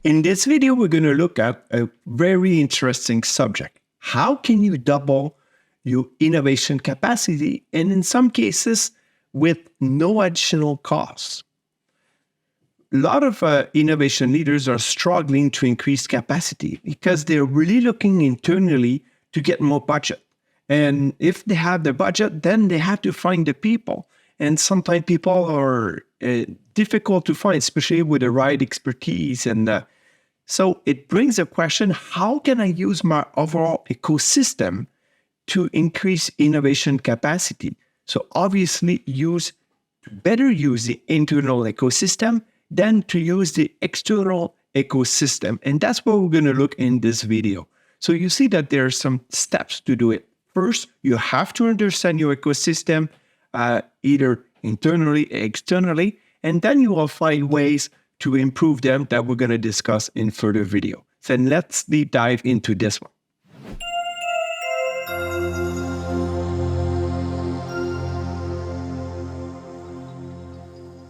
In this video, we're going to look at a very interesting subject. How can you double your innovation capacity, and in some cases, with no additional costs? A lot of innovation leaders are struggling to increase capacity because they're really looking internally to get more budget. And if they have the budget, then they have to find the people. And sometimes people are difficult to find, especially with the right expertise. And so it brings a question, how can I use my overall ecosystem to increase innovation capacity? So obviously better use the internal ecosystem than to use the external ecosystem. And that's what we're going to look in this video. So you see that there are some steps to do it. First, you have to understand your ecosystem, either internally or externally, and then you will find ways to improve them that we're going to discuss in further video. So let's deep dive into this one.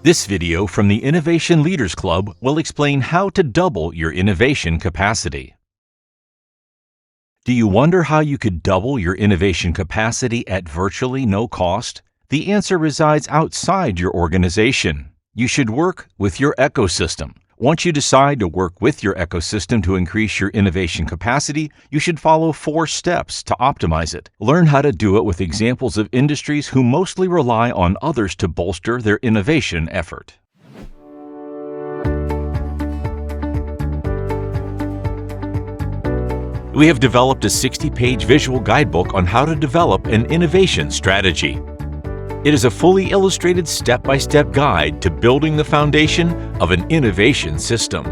This video from the Innovation Leaders Club will explain how to double your innovation capacity. Do you wonder how you could double your innovation capacity at virtually no cost? The answer resides outside your organization. You should work with your ecosystem. Once you decide to work with your ecosystem to increase your innovation capacity, you should follow 4 steps to optimize it. Learn how to do it with examples of industries who mostly rely on others to bolster their innovation effort. We have developed a 60-page visual guidebook on how to develop an innovation strategy. It is a fully illustrated step-by-step guide to building the foundation of an innovation system.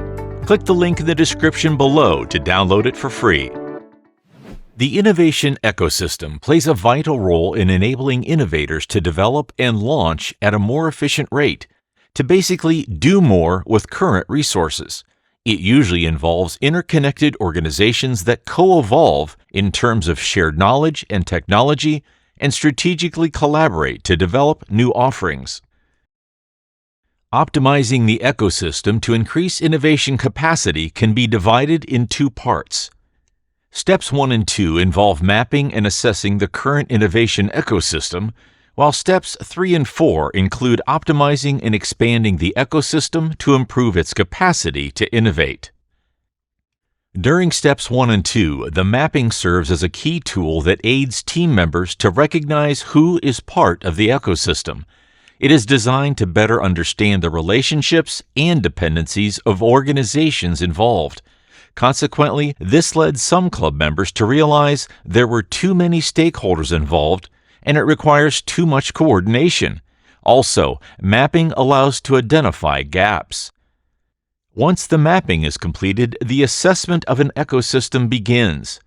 Click the link in the description below to download it for free. The innovation ecosystem plays a vital role in enabling innovators to develop and launch at a more efficient rate, to basically do more with current resources. It usually involves interconnected organizations that co-evolve in terms of shared knowledge and technology, and strategically collaborate to develop new offerings. Optimizing the ecosystem to increase innovation capacity can be divided in 2 parts. Steps 1 and 2 involve mapping and assessing the current innovation ecosystem, while steps 3 and 4 include optimizing and expanding the ecosystem to improve its capacity to innovate. During steps 1 and 2, the mapping serves as a key tool that aids team members to recognize who is part of the ecosystem. It is designed to better understand the relationships and dependencies of organizations involved. Consequently, this led some club members to realize there were too many stakeholders involved and it requires too much coordination. Also, mapping allows to identify gaps. Once the mapping is completed, the assessment of an ecosystem begins.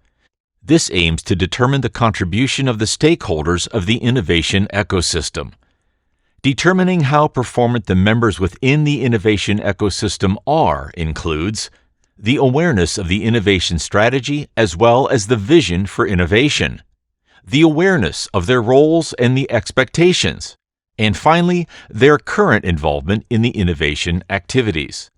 This aims to determine the contribution of the stakeholders of the innovation ecosystem. Determining how performant the members within the innovation ecosystem are includes the awareness of the innovation strategy as well as the vision for innovation, the awareness of their roles and the expectations, and finally, their current involvement in the innovation activities.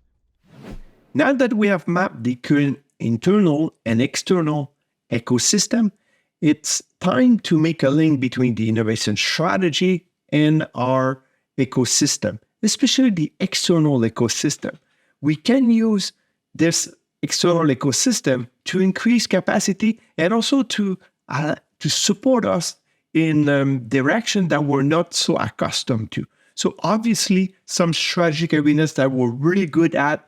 Now that we have mapped the current internal and external ecosystem, it's time to make a link between the innovation strategy and our ecosystem, especially the external ecosystem. We can use this external ecosystem to increase capacity and also to support us in direction that we're not so accustomed to. So obviously, some strategic arenas that we're really good at,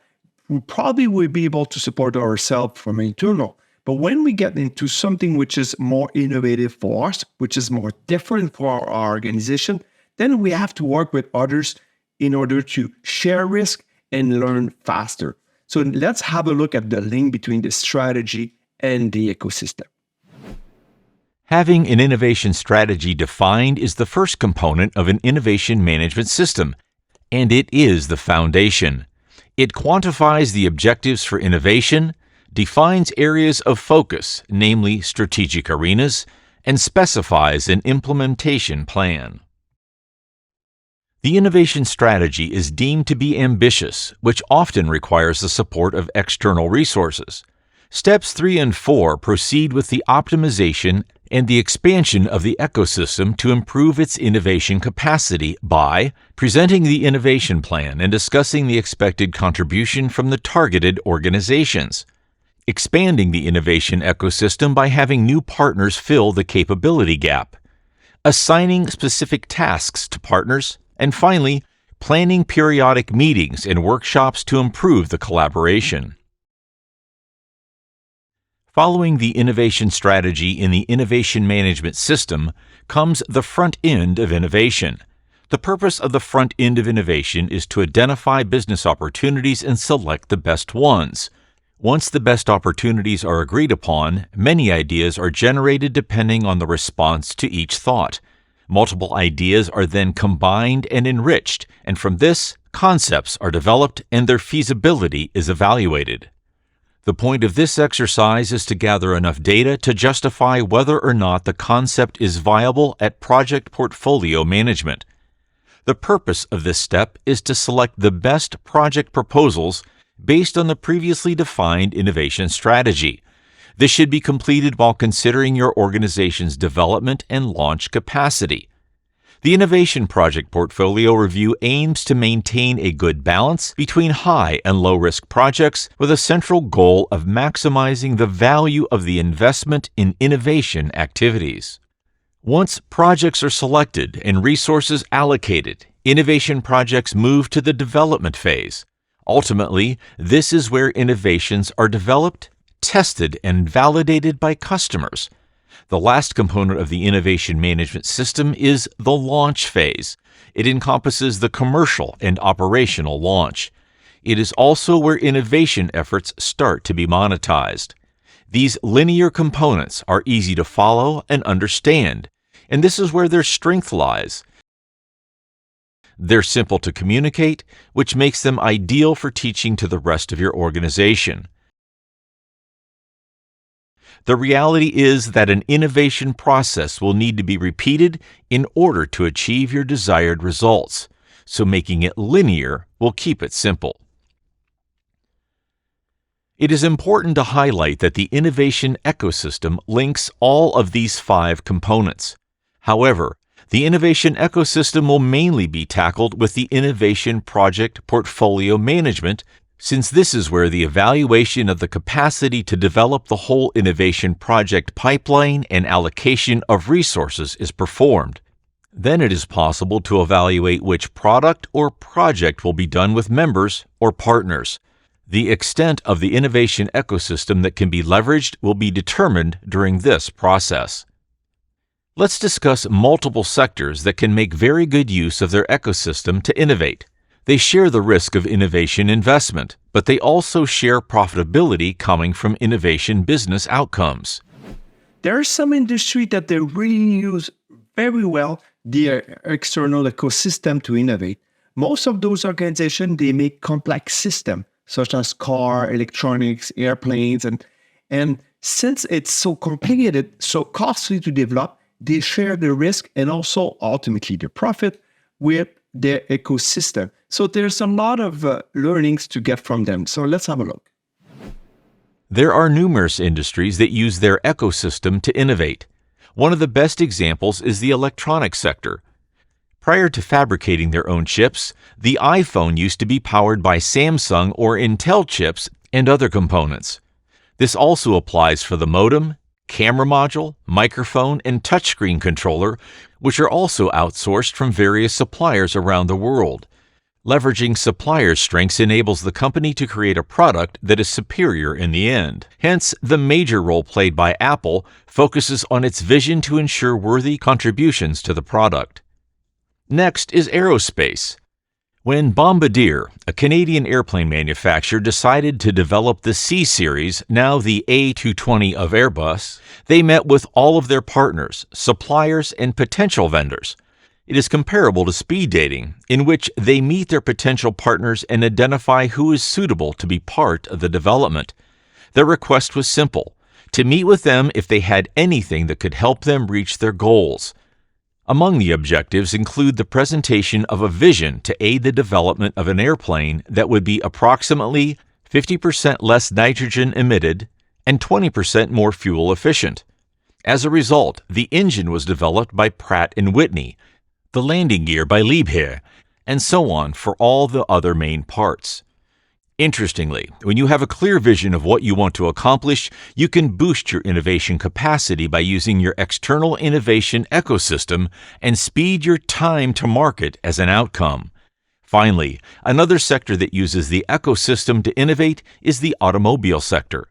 we probably will be able to support ourselves from internal. But when we get into something which is more innovative for us, which is more different for our organization, then we have to work with others in order to share risk and learn faster. So let's have a look at the link between the strategy and the ecosystem. Having an innovation strategy defined is the first component of an innovation management system, and it is the foundation. It quantifies the objectives for innovation, defines areas of focus, namely strategic arenas, and specifies an implementation plan. The innovation strategy is deemed to be ambitious, which often requires the support of external resources. Steps 3 and 4 proceed with the optimization and the expansion of the ecosystem to improve its innovation capacity by presenting the innovation plan and discussing the expected contribution from the targeted organizations, expanding the innovation ecosystem by having new partners fill the capability gap, assigning specific tasks to partners, and finally, planning periodic meetings and workshops to improve the collaboration. Following the innovation strategy in the innovation management system comes the front end of innovation. The purpose of the front end of innovation is to identify business opportunities and select the best ones. Once the best opportunities are agreed upon, many ideas are generated depending on the response to each thought. Multiple ideas are then combined and enriched, and from this, concepts are developed and their feasibility is evaluated. The point of this exercise is to gather enough data to justify whether or not the concept is viable at project portfolio management. The purpose of this step is to select the best project proposals based on the previously defined innovation strategy. This should be completed while considering your organization's development and launch capacity. The Innovation Project Portfolio Review aims to maintain a good balance between high and low-risk projects with a central goal of maximizing the value of the investment in innovation activities. Once projects are selected and resources allocated, innovation projects move to the development phase. Ultimately, this is where innovations are developed, tested, and validated by customers. The last component of the innovation management system is the launch phase. It encompasses the commercial and operational launch. It is also where innovation efforts start to be monetized. These linear components are easy to follow and understand, and this is where their strength lies. They're simple to communicate, which makes them ideal for teaching to the rest of your organization. The reality is that an innovation process will need to be repeated in order to achieve your desired results, so making it linear will keep it simple. It is important to highlight that the innovation ecosystem links all of these 5 components. However, the innovation ecosystem will mainly be tackled with the innovation project portfolio management, since this is where the evaluation of the capacity to develop the whole innovation project pipeline and allocation of resources is performed. Then it is possible to evaluate which product or project will be done with members or partners. The extent of the innovation ecosystem that can be leveraged will be determined during this process. Let's discuss multiple sectors that can make very good use of their ecosystem to innovate. They share the risk of innovation investment, but they also share profitability coming from innovation business outcomes. There are some industries that they really use very well their external ecosystem to innovate. Most of those organizations, they make complex systems, such as car, electronics, airplanes, and since it's so complicated, so costly to develop, they share the risk and also ultimately the profit with their ecosystem. So there's a lot of learnings to get from them. So let's have a look. There are numerous industries that use their ecosystem to innovate. One of the best examples is the electronics sector. Prior to fabricating their own chips, the iPhone used to be powered by Samsung or Intel chips and other components. This also applies for the modem, camera module, microphone, and touchscreen controller, which are also outsourced from various suppliers around the world. Leveraging supplier strengths enables the company to create a product that is superior in the end. Hence, the major role played by Apple focuses on its vision to ensure worthy contributions to the product. Next is aerospace. When Bombardier, a Canadian airplane manufacturer, decided to develop the C-Series, now the A220 of Airbus, they met with all of their partners, suppliers, and potential vendors. It is comparable to speed dating, in which they meet their potential partners and identify who is suitable to be part of the development. Their request was simple: to meet with them if they had anything that could help them reach their goals. Among the objectives include the presentation of a vision to aid the development of an airplane that would be approximately 50% less nitrogen emitted and 20% more fuel efficient. As a result, the engine was developed by Pratt & Whitney, the landing gear by Liebherr, and so on for all the other main parts. Interestingly, when you have a clear vision of what you want to accomplish, you can boost your innovation capacity by using your external innovation ecosystem and speed your time to market as an outcome. Finally, another sector that uses the ecosystem to innovate is the automobile sector.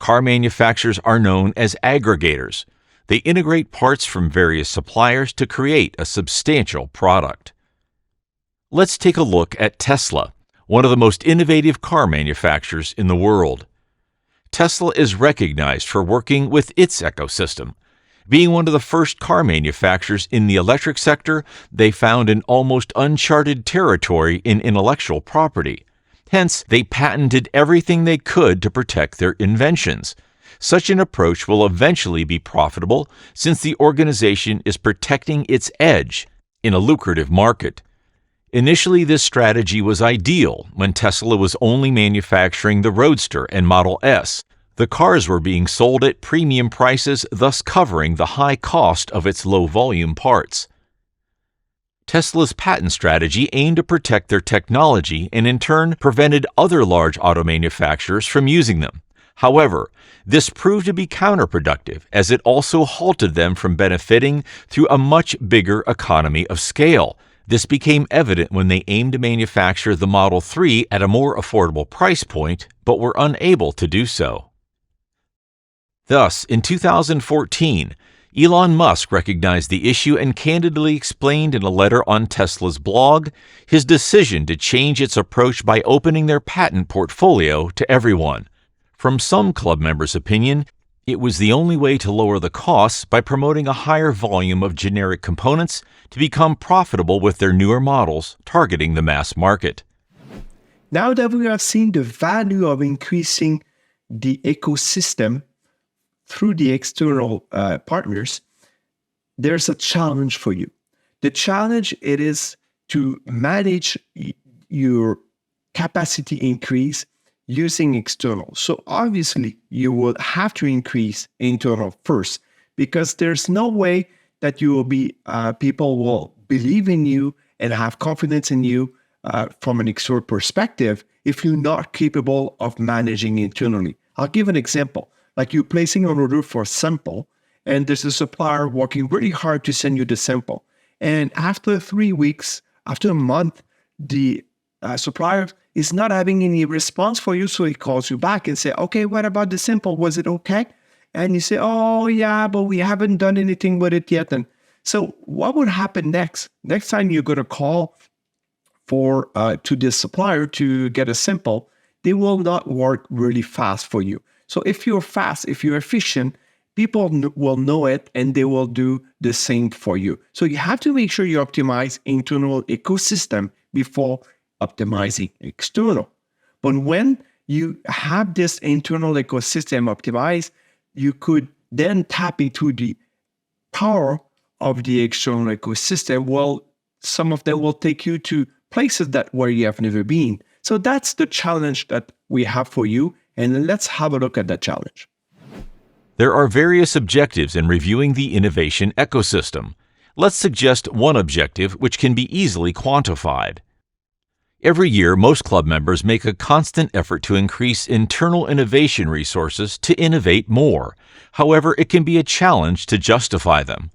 Car manufacturers are known as aggregators. They integrate parts from various suppliers to create a substantial product. Let's take a look at Tesla, one of the most innovative car manufacturers in the world. Tesla is recognized for working with its ecosystem. Being one of the first car manufacturers in the electric sector, they found an almost uncharted territory in intellectual property. Hence, they patented everything they could to protect their inventions. Such an approach will eventually be profitable since the organization is protecting its edge in a lucrative market. Initially, this strategy was ideal when Tesla was only manufacturing the Roadster and Model S. The cars were being sold at premium prices, thus covering the high cost of its low-volume parts. Tesla's patent strategy aimed to protect their technology and in turn prevented other large auto manufacturers from using them. However, this proved to be counterproductive as it also halted them from benefiting through a much bigger economy of scale. This became evident when they aimed to manufacture the Model 3 at a more affordable price point, but were unable to do so. Thus, in 2014, Elon Musk recognized the issue and candidly explained in a letter on Tesla's blog his decision to change its approach by opening their patent portfolio to everyone. From some club members' opinion, it was the only way to lower the costs by promoting a higher volume of generic components to become profitable with their newer models targeting the mass market. Now that we have seen the value of increasing the ecosystem through the external partners, there's a challenge for you. The challenge it is to manage your capacity increase using external. So obviously you will have to increase internal first, because there's no way that you will be people will believe in you and have confidence in you from an external perspective if you're not capable of managing internally. I'll give an example. Like you're placing an order for a sample, and there's a supplier working really hard to send you the sample. And after 3 weeks, after a month, the supplier is not having any response for you, so he calls you back and say, okay, what about the sample? Was it okay? And you say, oh yeah, but we haven't done anything with it yet. And so what would happen next? Next time you're going to call for to this supplier to get a sample, they will not work really fast for you. So if you're fast, if you're efficient, people will know it and they will do the same for you. So you have to make sure you optimize internal ecosystem before optimizing external. But when you have this internal ecosystem optimized, you could then tap into the power of the external ecosystem. Well, some of them will take you to places that where you have never been. So that's the challenge that we have for you. And let's have a look at that challenge. There are various objectives in reviewing the innovation ecosystem. Let's suggest one objective which can be easily quantified. Every year, most club members make a constant effort to increase internal innovation resources to innovate more. However, it can be a challenge to justify them.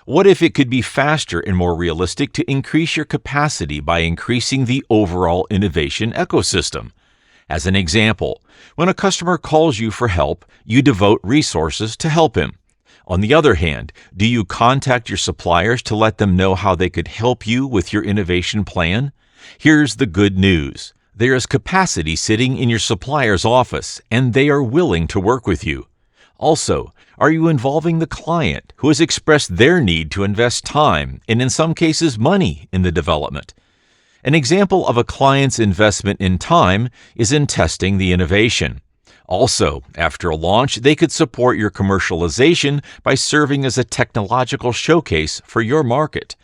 What if it could be faster and more realistic to increase your capacity by increasing the overall innovation ecosystem? As an example, when a customer calls you for help, you devote resources to help him. On the other hand, do you contact your suppliers to let them know how they could help you with your innovation plan? Here's the good news. There is capacity sitting in your supplier's office, and they are willing to work with you. Also, are you involving the client who has expressed their need to invest time and in some cases money in the development? An example of a client's investment in time is in testing the innovation. Also, after a launch, they could support your commercialization by serving as a technological showcase for your market.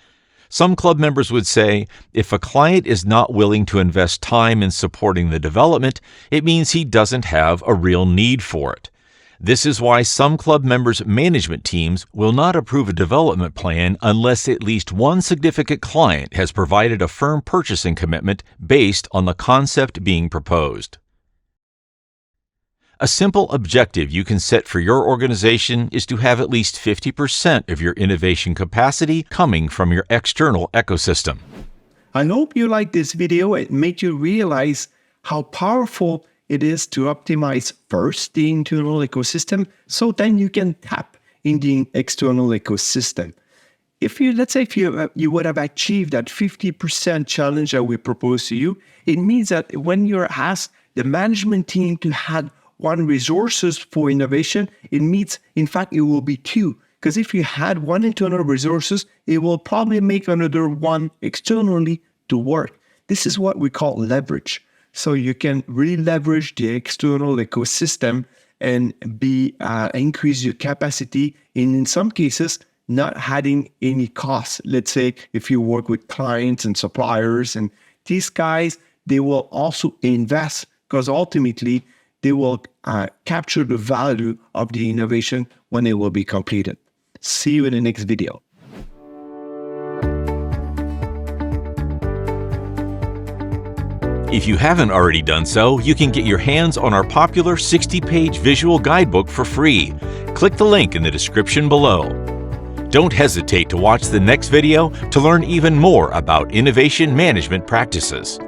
Some club members would say, if a client is not willing to invest time in supporting the development, it means he doesn't have a real need for it. This is why some club members' management teams will not approve a development plan unless at least one significant client has provided a firm purchasing commitment based on the concept being proposed. A simple objective you can set for your organization is to have at least 50% of your innovation capacity coming from your external ecosystem. I hope you liked this video. It made you realize how powerful it is to optimize first the internal ecosystem, so then you can tap in the external ecosystem. Let's say if you would have achieved that 50% challenge that we propose to you, it means that when you're asked the management team to have one resources for innovation, it means, in fact, it will be two. Because if you had one internal resources, it will probably make another one externally to work. This is what we call leverage. So you can really leverage the external ecosystem and increase your capacity, and in some cases, not adding any cost. Let's say if you work with clients and suppliers, and these guys, they will also invest because ultimately they will capture the value of the innovation when it will be completed. See you in the next video. If you haven't already done so, you can get your hands on our popular 60-page visual guidebook for free. Click the link in the description below. Don't hesitate to watch the next video to learn even more about innovation management practices.